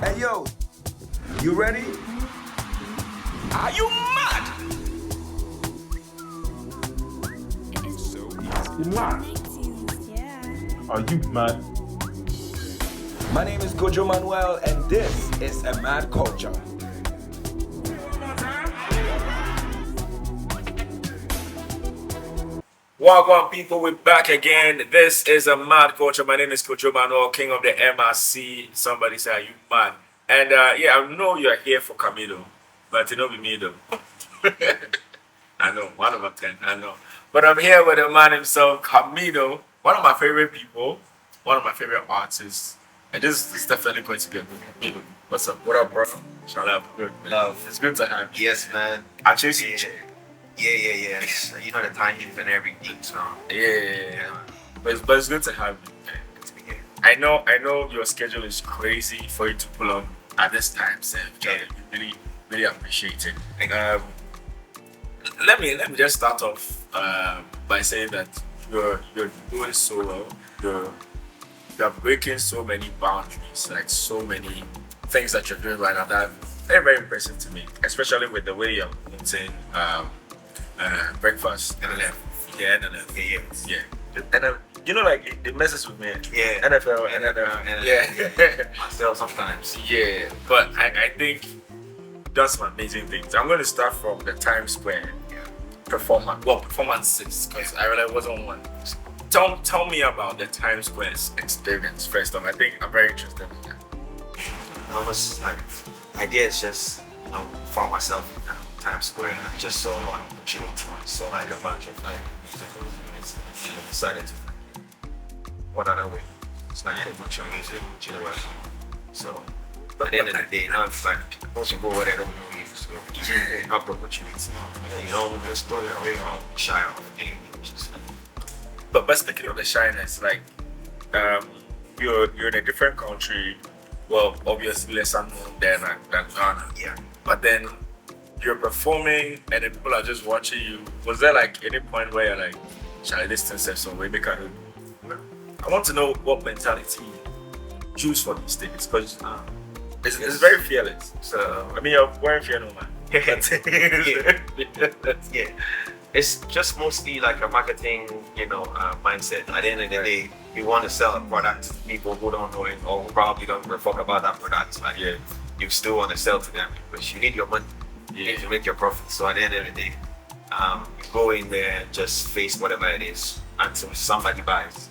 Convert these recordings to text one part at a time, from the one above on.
Hey yo, you ready? Are you mad? You mad? Are you mad? My name is Kojo Manuel, and this is a mad culture. Welcome, people. We're back again. This is a mad culture. My name is Kojo Manuel, king of the MRC. Somebody say, are you mad? And yeah, I know you're here for Camidoh, but it don't be me though. I know, 1 over 10, I know. But I'm here with a man himself, Camidoh, one of my favorite people, one of my favorite artists. And this is definitely going to be a good Camidoh. What's up? What up, bro? Shout out. Good. Love. It's good to have you. Yes, man. I chase you. Yeah. You know the timing and everything, so Yeah. But it's good to have you. good to be here. I know your schedule is crazy for you to pull up at this time, Sam. Yeah. Really appreciate it. Thank you. Let me just start off by saying that you're doing so well. You're breaking so many boundaries, like so many things that you're doing right now that are very, very impressive to me, especially with the way you're eating breakfast. NLF. Yeah, NLF. Yeah. And you know, like it messes with me. Yeah. NFL, NFL. Yeah. Myself sometimes. Yeah, but I think that's some amazing things. I'm going to start from the Times Square performances, because I really wasn't one. Tell me about the Times Square's experience first off. I think I'm very interested in that. I was like, idea is just, found myself in Times Square and I just saw an opportunity. Saw like a bunch of like musical units and I decided to what other way. It's like a bunch of music, generation. So, but at the end of the day, now it's like, once you go where they don't know you, so you have the opportunity. And you know, the story away on shy of anything. But speaking of the shyness, like you're in a different country. Well, obviously less unknown than Ghana. Yeah. But then you're performing and then people are just watching you. Was there like any point where you're like, shall I distance yourself some way? I want to know what mentality you choose for these things, because it's very fearless. So I mean, you're wearing fear no man. Yeah. It's just mostly like a marketing, mindset. At the end of the day, you want to sell a product to people who don't know it or who probably don't give a fuck about that product. But Yeah. you still want to sell to them because you need your money. You need to make your profit. So at the end of the day, you go in there, just face whatever it is until somebody buys.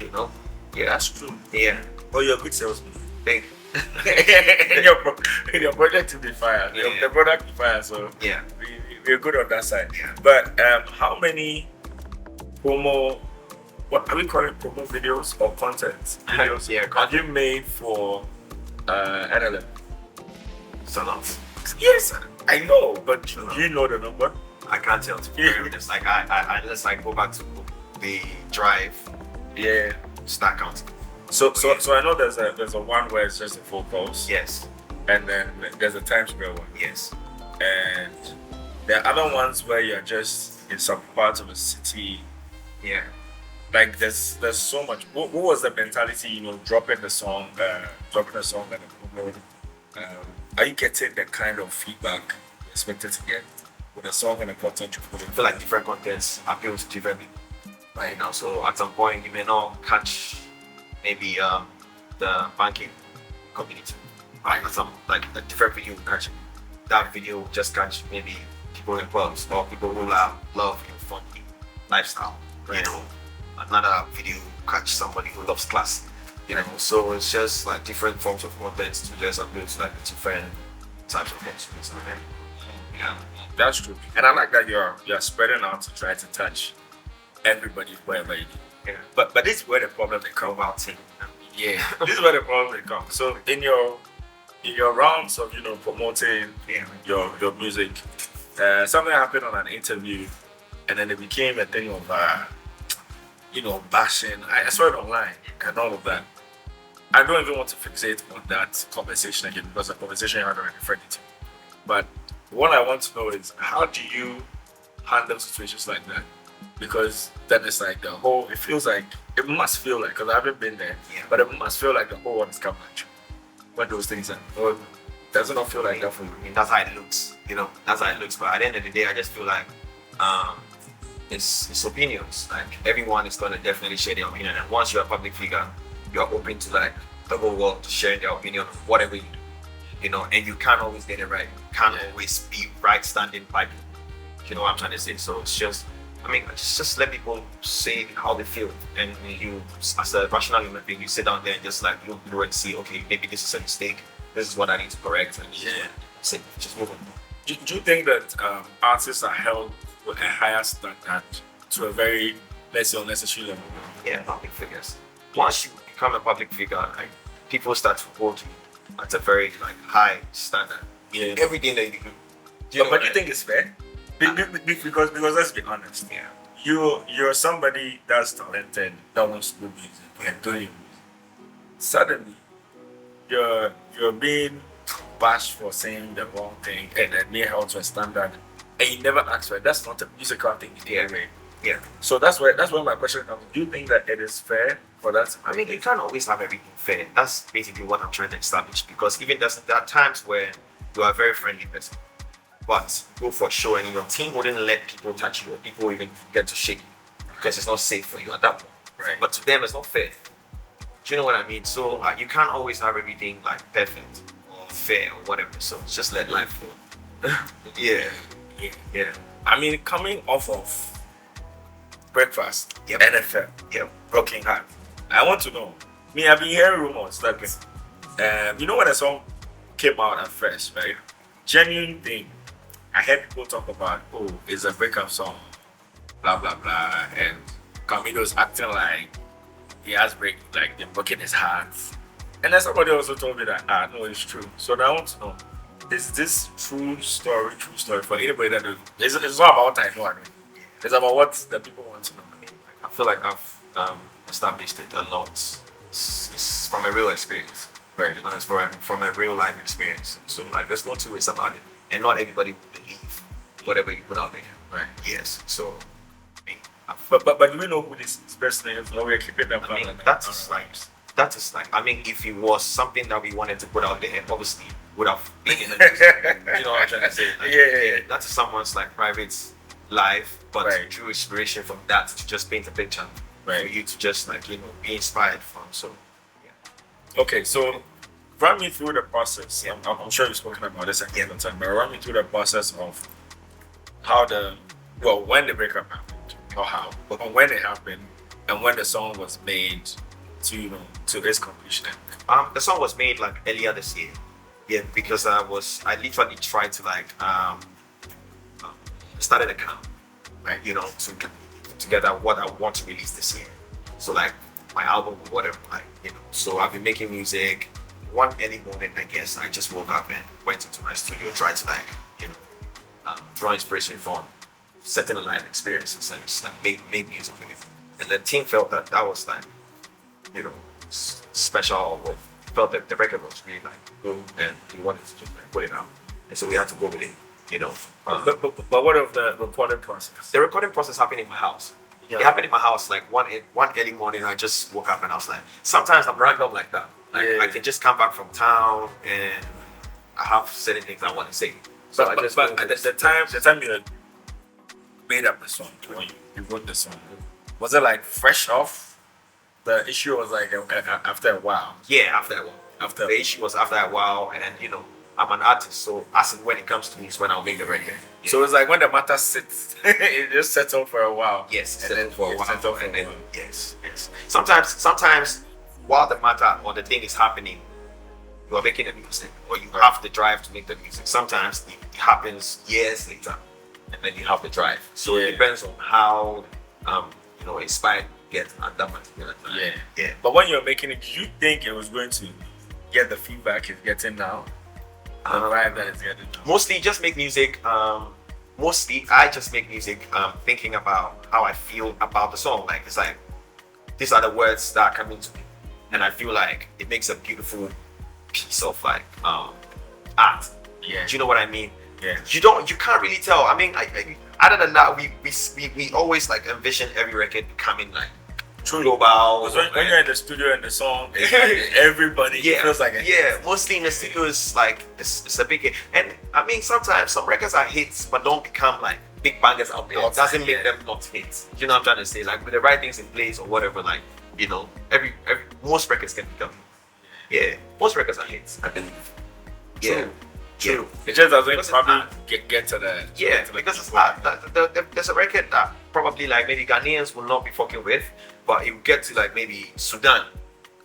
Yeah, That's true. yeah. Oh, you're a good salesman. Thank in your project to be fire. Yeah. The product be fire, so Yeah. we're good on that side. Yeah. But how many what are we calling promo videos or content videos Yeah, have you made for NLM? So lots. Yes, I know, but do you know the number? I can't tell to be very honest. Like I unless I go back to the drive, Yeah. start counting. So I know there's a one where it's just a full pulse. Yes. And then there's a Times Square one. Yes. And there are other ones where you're just in some parts of the city. Yeah. Like there's so much. What was the mentality? Dropping the song and the promo. Are you getting the kind of feedback you expected to get with the song and the content you put in? I feel like different contents appeal to different people. Right now, so at some point you may not catch maybe the banking community. Right, at some like a different video will catch that video will just catch maybe people in clubs or people who love funky lifestyle. Right. Another video will catch somebody who loves class. So it's just like different forms of content to just appeal to like different types of consumers. Yeah. That's true. And I like that you're spreading out to try to touch everybody wherever you do. Yeah. But this is where the problem they come. About it. Yeah. This is where the problem they come. So in your rounds of promoting Yeah. your music, something happened on an interview, and then it became a thing of bashing. I saw it online and all of that. I don't even want to fixate on that conversation again because the conversation you had already referred to. But what I want to know is, how do you handle situations like that? Because then it's like it must feel like, because I haven't been there, Yeah. but it must feel like the whole world is coming at you. when those things are? Or does it not feel like that for you? I mean, that's how it looks, you know. That's how it looks. But at the end of the day, I just feel like it's opinions. Like everyone is gonna definitely share their opinion, and once you're a public figure, you're open to like the whole world to sharing their opinion on whatever you do, you know. And you can't always get it right. You can't always be right standing by people. You know what I'm trying to say? So it's just, I mean, just let people say how they feel, and you, as a rational human being, you sit down there and just like look through and see, okay, maybe this is a mistake. This is what I need to correct, and say, just move on. Do you think that artists are held with a higher standard to a very, let's say, unnecessary level? Yeah, public figures. Once you become a public figure, like people start to hold you at a very like high standard. Yeah. Everything that you do. But you think it's fair? Because let's be honest. Yeah. You're somebody that's talented, that wants to do music, and doing music. Suddenly, you're being bashed for saying the wrong thing and then being held to a standard, and you never ask for it. That's not a musical thing. Yeah. So that's where my question comes. Do you think that it is fair for that? I mean, you can't always have everything fair. That's basically what I'm trying to establish. Because even there are times where you are a very friendly person, but go for show and your team wouldn't let people touch you or people even get to shake you because it's not safe for you at that point. Right. But to them, it's not fair. Do you know what I mean? So you can't always have everything like perfect or fair or whatever. So just let life flow. Yeah. I mean, coming off of Breakfast, Yep. NFL, Broken Heart, I want to know. Me, I've been hearing rumors that, you know, when a song came out at first, right? Genuine thing. I heard people talk about, oh, it's a breakup song, blah blah blah, and Camidoh's acting like he has they're broken his heart. And then somebody also told me that, no, it's true. So now I want to know, is this true story for anybody that knows? It's not about I know. It's about what the people want to know. I feel like I've established it a lot. It's from a real experience. Right. And it's from a real life experience. So like there's no two ways about it. And not everybody will believe whatever you put out there. Right. Yes. So I mean, But do we know who this person is? Or we're keeping them I mean that's like I mean if it was something that we wanted to put out there, obviously would have been in the news. You know what I'm trying to say? Like, Yeah. That's someone's like private life, but Right. drew inspiration from that to just paint a picture. Right. For you to just like, you know, be inspired from. So Okay, so run me through the process. I'm sure you've spoken about this a couple of times, but run me through the process of how when the breakup happened, or how, or when it happened, and when the song was made to this completion. the song was made like earlier this year. Yeah, because I literally tried to like start an account, right? You know, to put together what I want to release this year. So like my album or whatever, like, you know. So I've been making music. One early morning, I guess, I just woke up and went into my studio, tried to like, you know, draw inspiration from certain life experiences and just like make music with it. And the team felt that was like, you know, special. Or felt that the record was really like good, and we wanted to just like put it out. And so we had to go with it, you know. But what of the recording process? The recording process happened in my house. Yeah. It happened in my house like one early morning. I just woke up and I was like, sometimes I'm random like that. Like I can just come back from town and I have certain things I want to say. So But at the time you had made up the song, when you wrote the song, was it like fresh off? The issue was like after a while. Yeah, after a while. The issue was after a while, and you know, I'm an artist, so as and when it comes to me is when I'll make the record. Yeah. So it's like when the matter sits, it just settled for a while. Yes, and then for a while. settled for And a then while. yes. Sometimes while the matter or the thing is happening, you are making the music, or you have the drive to make the music. Sometimes it happens years later, and then you have the drive. So it depends on how you know, inspired you get at that particular time. Yeah. But when you're making it, did you think it was going to get the feedback it's getting now? The vibe that it's getting now? Mostly just make music. Mostly I just make music thinking about how I feel about the song. Like it's like these are the words that are coming to me, and I feel like it makes a beautiful piece of like art. Yeah. Do you know what I mean? Yeah. You can't really tell. I mean, I other than that, we always like envision every record becoming like global. Because when you're in the studio and the song, it's like everybody feels like a hit. Mostly in the studio is like it's a big hit. And I mean sometimes some records are hits but don't become like big bangers out there. It doesn't make them not hits. You know what I'm trying to say? Like with the right things in place or whatever, like, you know, every most records can become. Yeah, most records are hits, I believe. Yeah. True. It just doesn't probably get to the because it's there's a record that probably like maybe Ghanaians will not be fucking with, but it will get to like maybe Sudan,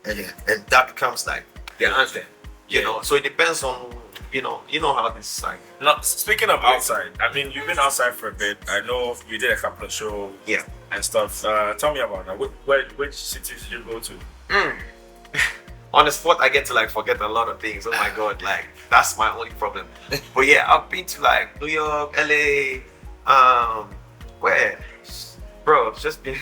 and that becomes like their anthem. You know, so it depends on you know how this like. Now, speaking of outside, I mean you've been outside for a bit. I know you did a couple of shows. And stuff. Tell me about that. Which cities did you go to? On the spot, I get to like forget a lot of things. Oh my god, like that's my only problem. But yeah, I've been to like New York, LA, where, bro, just been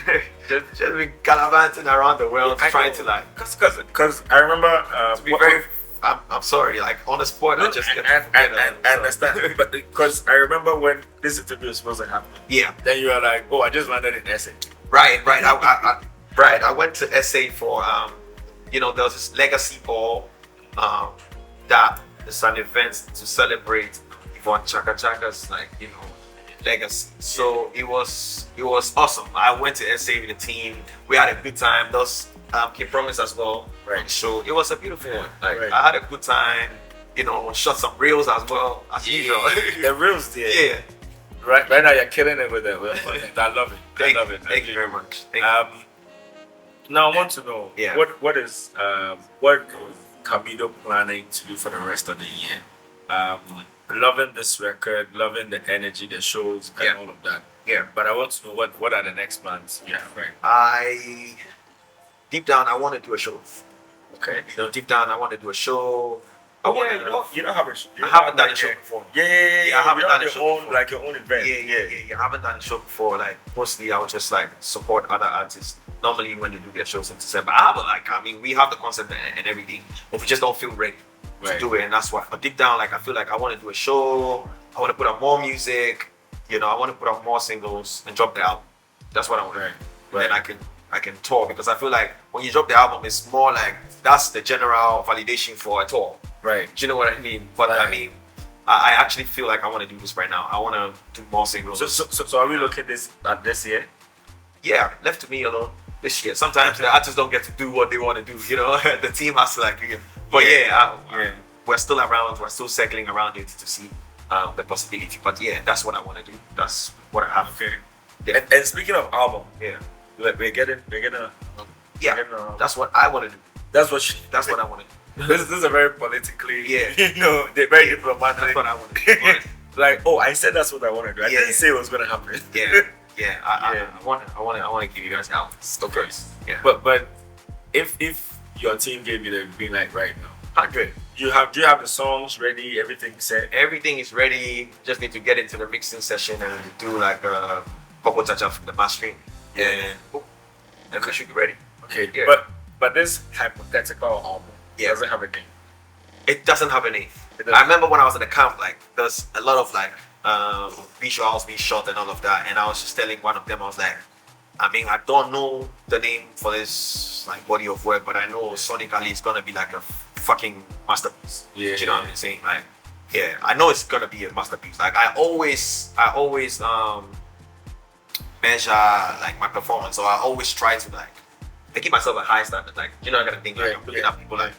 been gallivanting around the world trying to like. Cause I remember to be very. I'm sorry, like on the spot, I just get to forget. I understand, but because I remember when this interview was supposed to happen. Yeah. Then you were like, oh, I just landed in SA. Right. I went to SA for you know, there was this legacy ball that is an event to celebrate Yvonne Chaka Chaka's like, you know, legacy. So it was awesome. I went to SA with the team. We had a good time. Those Kid Promise as well. Right. So it was a beautiful one. Like I had a good time. You know, shot some reels as well as usual. The reels, yeah. Right now you're killing it with it. I love it. Thank you very much. Now I want to know what is Camidoh planning to do for the rest of the year? Loving this record, loving the energy, the shows, and all of that. Yeah. But I want to know what are the next plans you have, right? Deep down, I want to do a show. Okay. You know, deep down, I want to do a show. You don't have a show. I haven't done a show before. Yeah. I haven't done a show before. Like your own event. Yeah. I haven't done a show before. Like mostly, I would just like support other artists. Normally, when they do their shows in December, we have the concept and everything, but we just don't feel ready to do it, and that's why. But deep down, like I feel like I want to do a show. I want to put out more music. You know, I want to put out more singles and drop the album. That's what I want to do. And then I can tour, because I feel like when you drop the album, it's more like that's the general validation for a tour. Right. Do you know what I mean? But I mean, I actually feel like I want to do this right now. I want to do more singles. So are we looking at this year? Yeah, left to me alone this year. Sometimes the artists don't get to do what they want to do. You know, the team has to like. But we're still around. We're still circling around it to see the possibility. But yeah, that's what I want to do. That's what I have. Okay. Yeah. And speaking of album, we're getting that's what I want to do. That's what I want to do. This is a very politically, very diplomatic. That's what I want to do. Like, oh, I said that's what I want to do. I didn't say it was going to happen. I want to give you guys albums. Okay. Yeah. But if your team gave you the green light right now, 100. Do you have the songs ready? Everything set? Everything is ready. Just need to get into the mixing session and do like a couple touch up from the mastering, and we should be ready. Okay. Yeah. But this hypothetical album doesn't have a name. It doesn't have a name. I remember when I was in the camp, like there's a lot of like visuals being shot and all of that, and I was just telling one of them, I was like, I mean, I don't know the name for this like body of work, but I know sonically it's gonna be like a fucking masterpiece. Yeah. You know what I'm saying? Like, yeah, I know it's gonna be a masterpiece. Like I always measure like my performance, so I always try to like I give myself a high standard. Like, you know, I gotta think like I'm looking at people like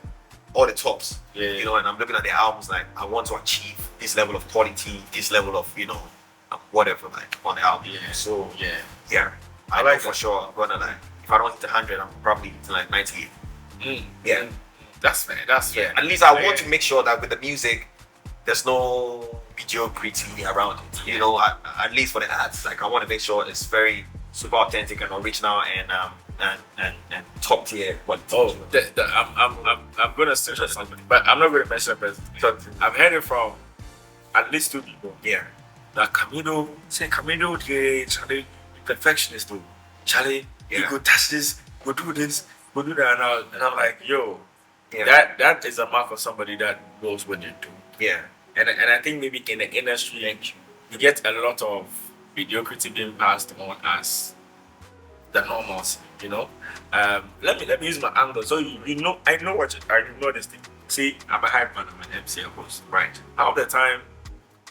all the tops. You know, and I'm looking at the albums like I want to achieve this level of quality, this level of, you know, whatever like on the album. So I like for sure I'm gonna like, if I don't hit 100, I'm probably hitting like 98. Yeah. That's fair. At least I want to make sure that with the music there's no mediocrity around it. You know, at least for the ads, like I want to make sure it's very super authentic and original and top tier. I'm gonna say something, but I'm not gonna mention a person. So I've heard it from at least 2 people. Yeah. That Camidoh, Charlie, perfectionist too. Charlie, you go touch this, go do this, go do that, and I'm like, yo, that is a mark of somebody that knows what they do. Yeah. And I think maybe in the industry, you get a lot of mediocrity being passed on as the normals. You know, let me use my angle. So you know, I know this thing. See, I'm a hype man. I'm an MC, of course. Right. Half the time,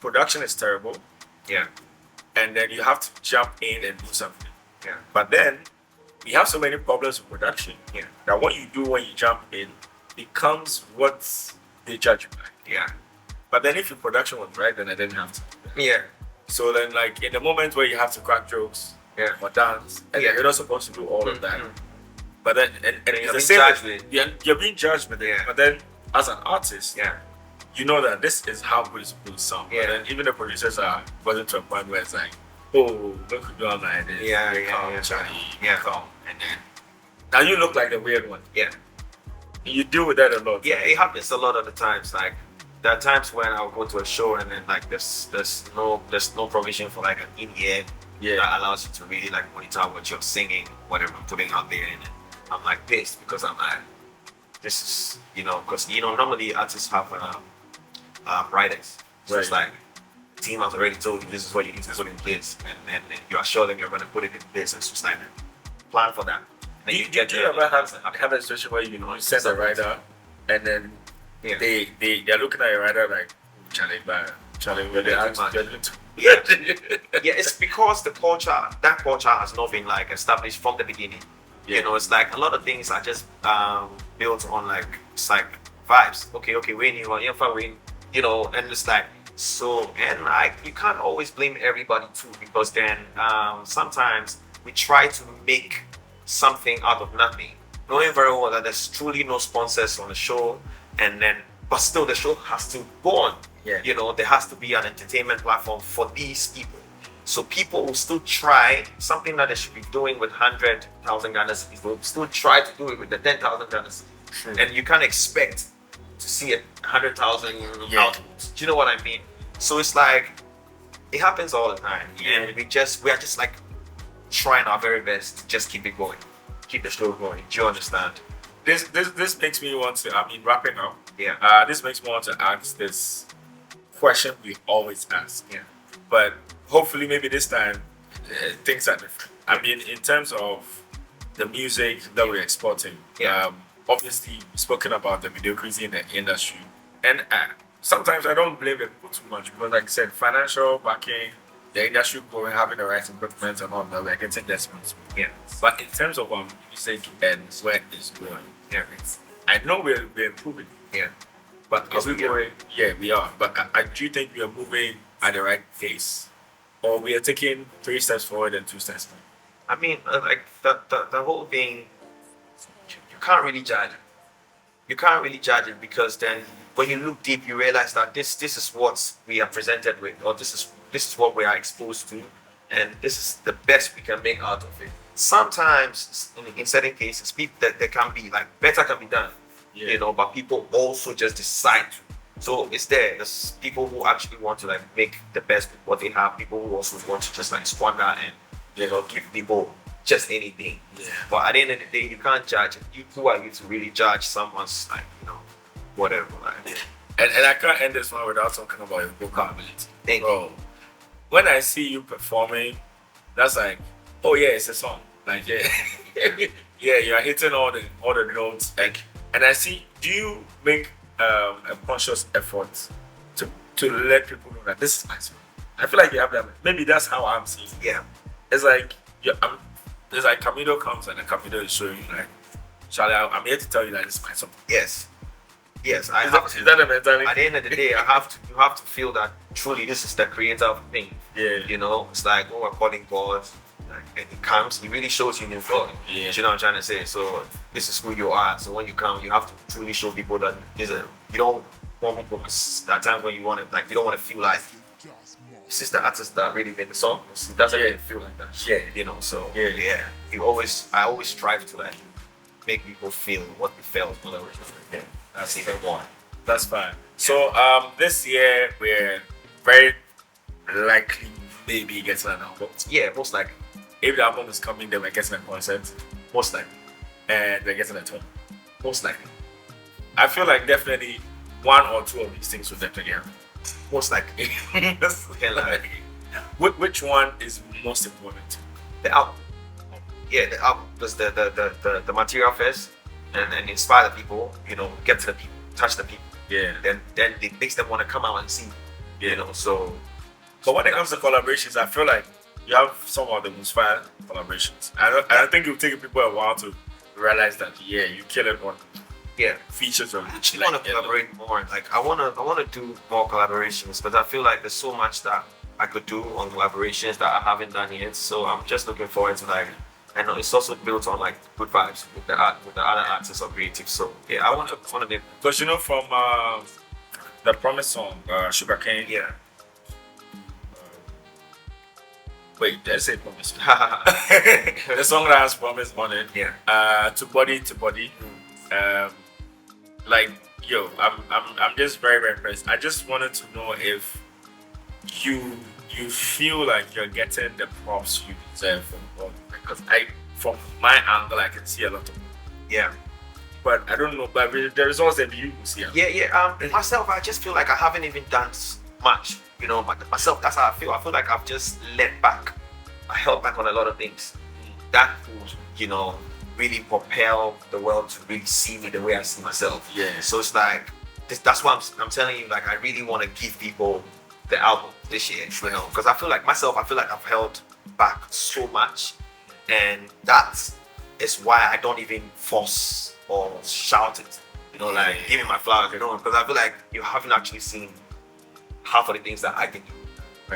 production is terrible. Yeah. And then you have to jump in and do something. Yeah. But then we have so many problems with production. Yeah. That what you do when you jump in becomes what they judge you by. Yeah. But then if your production was right, then I didn't have to. Yeah. So then, like in the moment where you have to crack jokes, Yeah. or dance, and then you're not supposed to do all of that. Mhm. But then, and you're it's the being same. judged with. You're being judged with it. Yeah. But then, as an artist, Yeah. you know that this is how good it's supposed to sound. Yeah. But then even the producers are gotten to a point where it's like, oh, look who doing like this. Yeah, They yeah, come, yeah. Charlie, Yeah. come, and then now you look like the weird one. Yeah. You deal with that a lot. Yeah, it happens a lot of the times. Like there are times when I'll go to a show and then like there's no provision for like an in-ear that allows you to really like monitor what you're singing, whatever I'm putting out there, and I'm like pissed because I'm like, this is because normally artists have writers. So it's Right. like team has already told you this is what you need to put in place, and then you assure them you're going to put it in place, and it's just like plan for that. And then Do you ever have a situation where you send a writer and then Yeah. they're looking at your writer like Charlie, where they Yeah, ask too you much. to Yeah, it's because that culture has not been like established from the beginning. Yeah. It's like a lot of things are just built on like it's like vibes. Okay, win you want win, and it's like so, and like you can't always blame everybody too, because then sometimes we try to make something out of nothing, knowing very well that there's truly no sponsors on the show, but still the show has to go on. Yeah. There has to be an entertainment platform for these people. So people will still try something that they should be doing with 100,000 Ghana cedis. Will still try to do it with the 10,000 Ghana cedis. And you can't expect to see 100,000 outputs. Do you know what I mean? So it's like it happens all the time, and we are just like trying our very best to just keep it going, keep the show going. Do you understand? This makes me want to. Wrapping up. Yeah. This makes me want to ask this question we always ask. Yeah. But hopefully, maybe this time things are different. In terms of the music that we're exporting, obviously we've spoken about the mediocrity in the industry, and sometimes I don't blame people too much because, like I said, financial backing, the industry growing, having the right equipment and all that, we're getting desperate. Yeah. But in terms of music and where it's going, I know we're improving. Yeah. But are we going? Yeah, we are. But I do think we are moving at the right pace, or we are taking 3 steps forward and 2 steps back. Like the whole thing, you can't really judge it. You can't really judge it because then when you look deep, you realize that this is what we are presented with, or this is what we are exposed to, and this is the best we can make out of it. Sometimes, in certain cases, that there can be like better can be done, but people also just decide to. So it's there's people who actually want to like make the best with what they have, people who also want to just like squander and give people just anything. Yeah. But at the end of the day, you can't judge it. Who are you to really judge someone's like whatever? Like, And I can't end this one without talking about your vocal ability. Thank Bro, when I see you performing, that's like, oh yeah, it's a song. Like yeah, you are hitting all the notes. And I see, do you make a conscious effort to let people know that this is my song? I feel like you have that. Maybe that's how I'm seeing it. yeah. It's like it's like Camidoh comes and the Camidoh is showing you like, Charlie, I'm here to tell you that this is my song. Yes. Is that a mentality? At the end of the day, you have to feel that truly this is the creator of the thing. Yeah. It's like when we're calling God, like, and he comes, he really shows you new God. Yeah. You know what I'm trying to say? So this is who you are. So when you come, you have to truly show people that you don't want people at times when you want to, like, you don't want to feel like this is the artist that really made the song. It doesn't really feel like that. Yeah. So Yeah. I always strive to like make people feel what we felt when they were doing. That's even more. That's fine. So this year we're very likely maybe getting an album. Yeah, most likely. If the album is coming, then we're getting a concert Most likely. and we're getting a tour. Most likely. I feel like definitely 1 or 2 of these things will definitely happen. Most likely. Which one is most important? The album. does the material first, and then inspire the people, get to the people, touch the people. Yeah. Then it makes them want to come out and see. So. But when it comes to collaborations, I feel like you have some of the most fire collaborations. I think it'll take people a while to realize that you kill it on features of I actually want to collaborate more. Like I wanna do more collaborations, but I feel like there's so much that I could do on collaborations that I haven't done yet. So I'm just looking forward to like. I know it's also built on like good vibes with the other artists or creatives. So yeah, I want to do. Because from the Promise song, Sugarcane. Yeah. Wait, did I say Promise? The song that has Promise on it. Yeah. To Body. I'm just very, very impressed. I just wanted to know if you feel like you're getting the props you deserve from God, because from my angle I can see a lot of but I don't know, but the results that you see. Myself, I just feel like I haven't even done much, myself. That's how I feel. I feel like I've just let back. I held back on a lot of things that would really propel the world to really see me the way I see myself. So it's like that's why I'm telling you, like I really want to give people the album this year, because I feel like I've held back so much, and that is why I don't even force or shout it, like give me my flowers, because I feel like you haven't actually seen half of the things that I can do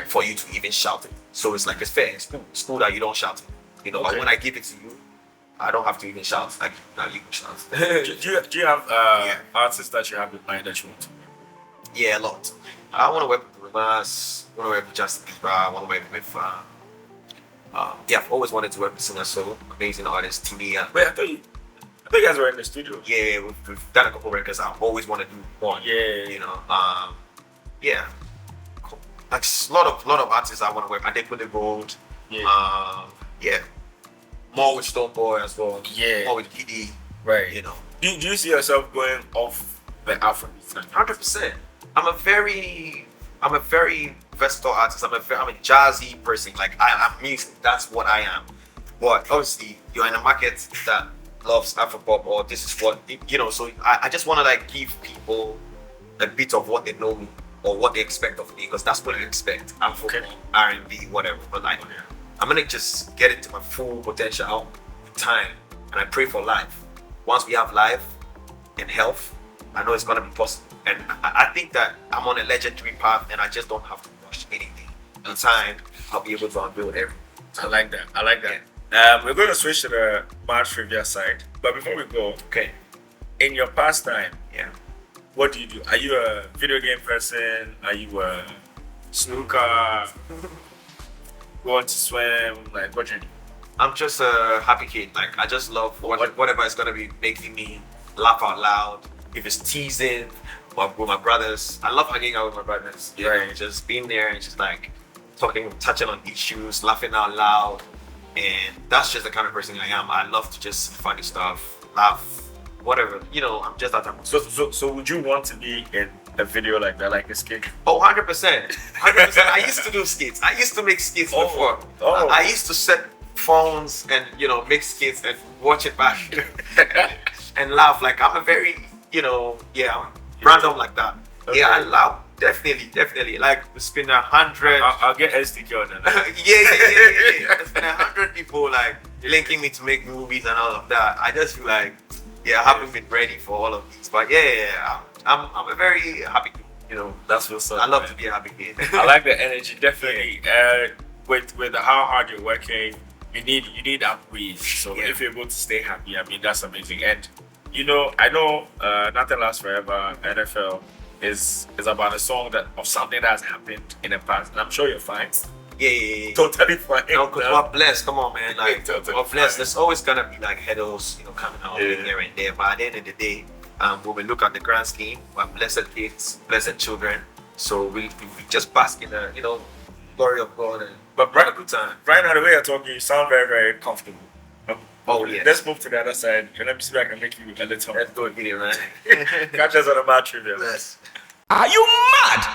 for you to even shout it. So it's like it's fair, it's cool that you don't shout it, but when I give it to you, I don't have to even shout. Like now you can shout. do you have artists that you have in mind that you want to? Yeah, a lot. I want to work with Rimas, I want to work with Justin Bieber, I want to work with I've always wanted to work with Singer Soul, amazing artist, Timia. Wait, I thought you guys were in the studio. Yeah, we've done a couple records. I've always wanted to do one. Like a lot of artists I want to work. I did with the Road. More with Stone Boy as well. More with PD. Right. Do you see yourself going off the Afrobeats? 100%. I'm a very versatile artist. I'm a jazzy person. Like I'm music. That's what I am. But obviously, you're in a market that loves Afropop, or this is what So I just want to like give people a bit of what they know me or what they expect of me, because that's what they expect. Afropop, R&B, whatever. But like, I'm gonna just get into my full potential with time, and I pray for life. Once we have life and health, I know it's gonna be possible. And I think that I'm on a legendary path, and I just don't have to rush anything. In time, I'll be able to unveil everything. I like that. We're going to switch to the March trivia side, but before we go, in your pastime, what do you do? Are you a video game person? Are you a snooker? Going to swim? Like, what do you do? I'm just a happy kid. Like, I just love whatever is gonna be making me laugh out loud. If it's teasing with my brothers, I love hanging out with my brothers. Just being there and just like touching on issues, laughing out loud, and that's just the kind of person I am. I love to just funny stuff, laugh, whatever. I'm just that type of So would you want to be in a video like that, like a skit? Oh, 100%. I used to do skits. I used to make skits before. I used to set phones and make skits and watch it back and laugh. Like I'm a very random like that. I laugh. Definitely. Like it's been 100. I'll get STK on that. Yeah. It's been 100 people like linking me to make movies and all of that. I just feel like I haven't been ready for all of these. But I'm a very happy kid. That's what's up. I love to be a happy kid. I like the energy, definitely. With how hard you're working, you need that breeze. So if you're able to stay happy, I mean that's amazing. And I know Nothing Lasts Forever, NFL is about a song of something that has happened in the past, and I'm sure you're fine. Yeah. Totally fine. God bless. Come on, man. Like, totally God bless. There's always gonna be like hurdles, coming out here and there. But at the end of the day, when we look at the grand scheme, we're blessed kids, blessed children. So we just bask in the, glory of God and have a good time. Right now, the way you're talking, you sound very, very comfortable. Oh yeah. Let's move to the other side. Let me see if I can make you a little. Let's go, man. Catch us on the March trivia. Yes. Are you mad?